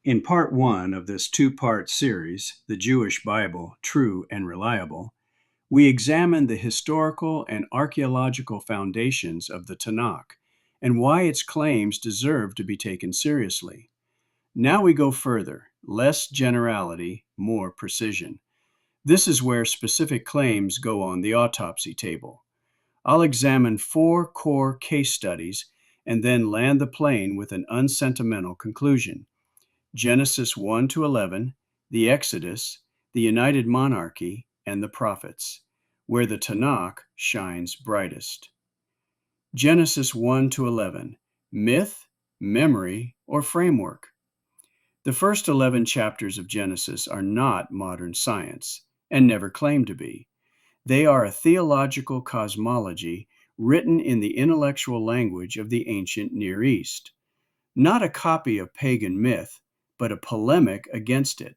In part one of this two-part series, The Jewish Bible, True and Reliable, we examine the historical and archaeological foundations of the Tanakh and why its claims deserve to be taken seriously. Now we go further, less generality, more precision. This is where specific claims go on the autopsy table. I'll examine 4 core case studies and then land the plane with an unsentimental conclusion. Genesis 1 to 11, the Exodus, the United Monarchy, and the Prophets, where the Tanakh shines brightest. Genesis 1 to 11, myth, memory, or framework. The first 11 chapters of Genesis are not modern science, and never claim to be. They are a theological cosmology written in the intellectual language of the ancient Near East. Not a copy of pagan myth, but a polemic against it.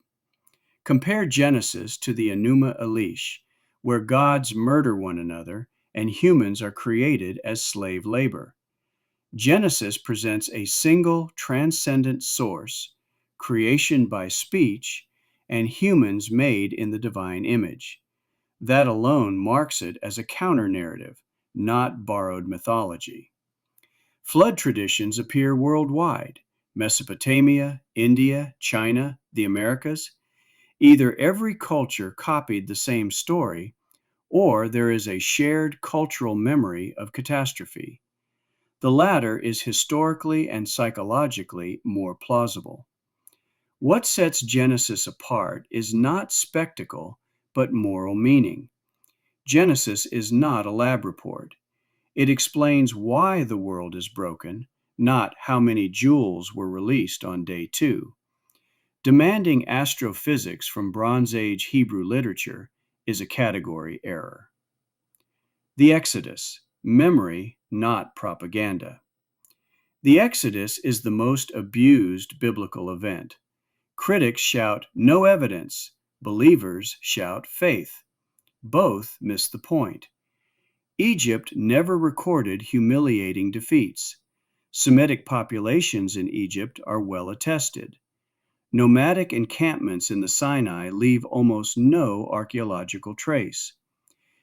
Compare Genesis to the Enuma Elish, where gods murder one another and humans are created as slave labor. Genesis presents a single transcendent source, creation by speech, and humans made in the divine image. That alone marks it as a counter-narrative, not borrowed mythology. Flood traditions appear worldwide: Mesopotamia, India, China, the Americas. Either every culture copied the same story, or there is a shared cultural memory of catastrophe. The latter is historically and psychologically more plausible. What sets Genesis apart is not spectacle, but moral meaning. Genesis is not a lab report. It explains why the world is broken, not how many jewels were released on day 2. Demanding astrophysics from Bronze Age Hebrew literature is a category error. The Exodus, memory, not propaganda. The Exodus is the most abused biblical event. Critics shout, "No evidence." Believers shout, "Faith." Both miss the point. Egypt never recorded humiliating defeats. Semitic populations in Egypt are well attested. Nomadic encampments in the Sinai leave almost no archaeological trace.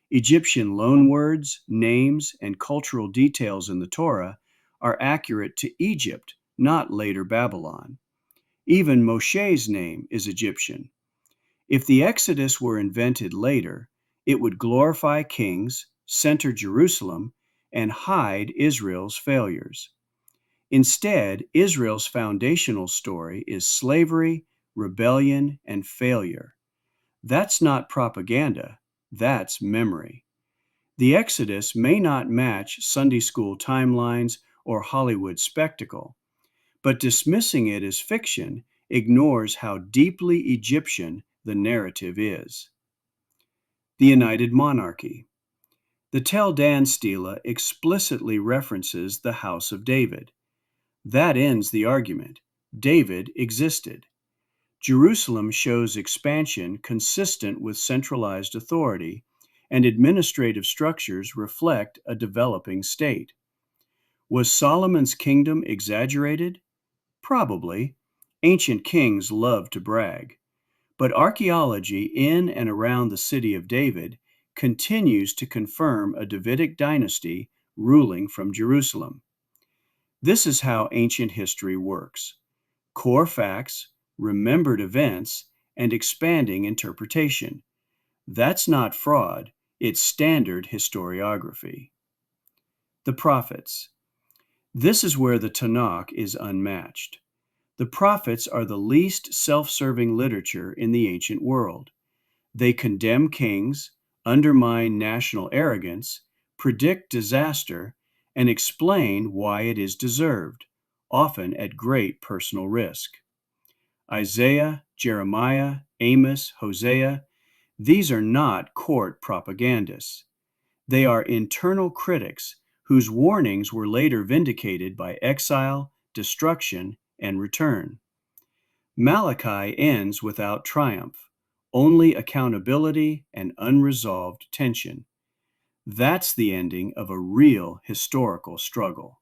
Egyptian loanwords, names, and cultural details in the Torah are accurate to Egypt, not later Babylon. Even Moshe's name is Egyptian. If the Exodus were invented later, it would glorify kings, center Jerusalem, and hide Israel's failures. Instead, Israel's foundational story is slavery, rebellion, and failure. That's not propaganda, that's memory. The Exodus may not match Sunday school timelines or Hollywood spectacle, but dismissing it as fiction ignores how deeply Egyptian the narrative is. The United Monarchy. The Tel Dan Stela explicitly references the House of David. That ends the argument. David existed. Jerusalem shows expansion consistent with centralized authority, and administrative structures reflect a developing state. Was Solomon's kingdom exaggerated? Probably. Ancient kings loved to brag. But archaeology in and around the city of David continues to confirm a Davidic dynasty ruling from Jerusalem. This is how ancient history works: core facts, remembered events, and expanding interpretation. That's not fraud, it's standard historiography. The Prophets. This is where the Tanakh is unmatched. The prophets are the least self-serving literature in the ancient world. They condemn kings, undermine national arrogance, predict disaster, and explain why it is deserved, often at great personal risk. Isaiah, Jeremiah, Amos, Hosea, these are not court propagandists. They are internal critics whose warnings were later vindicated by exile, destruction, and return. Malachi ends without triumph, only accountability and unresolved tension. That's the ending of a real historical struggle.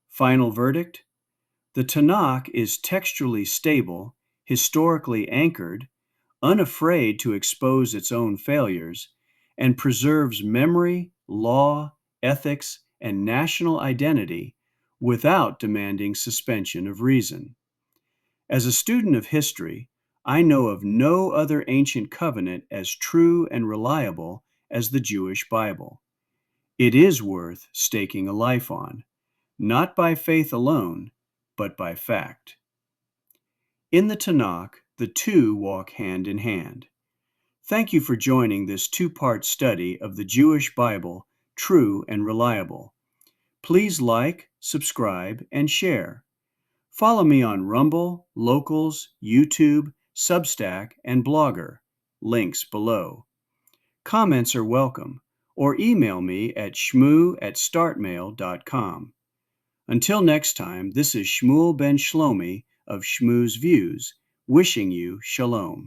Final verdict: The Tanakh is textually stable, historically anchored, unafraid to expose its own failures, and preserves memory, law, ethics, and national identity without demanding suspension of reason. As a student of history, I know of no other ancient covenant as true and reliable as the Jewish Bible. It is worth staking a life on, not by faith alone, but by fact. In the Tanakh, the two walk hand in hand. Thank you for joining this two-part study of the Jewish Bible, True and Reliable. Please like, subscribe, and share. Follow me on Rumble, Locals, YouTube, Substack, and Blogger. Links below. Comments are welcome, or email me at shmu@startmail.com. Until next time, this is Shmuel ben Shlomi of Shmu's Views, wishing you shalom.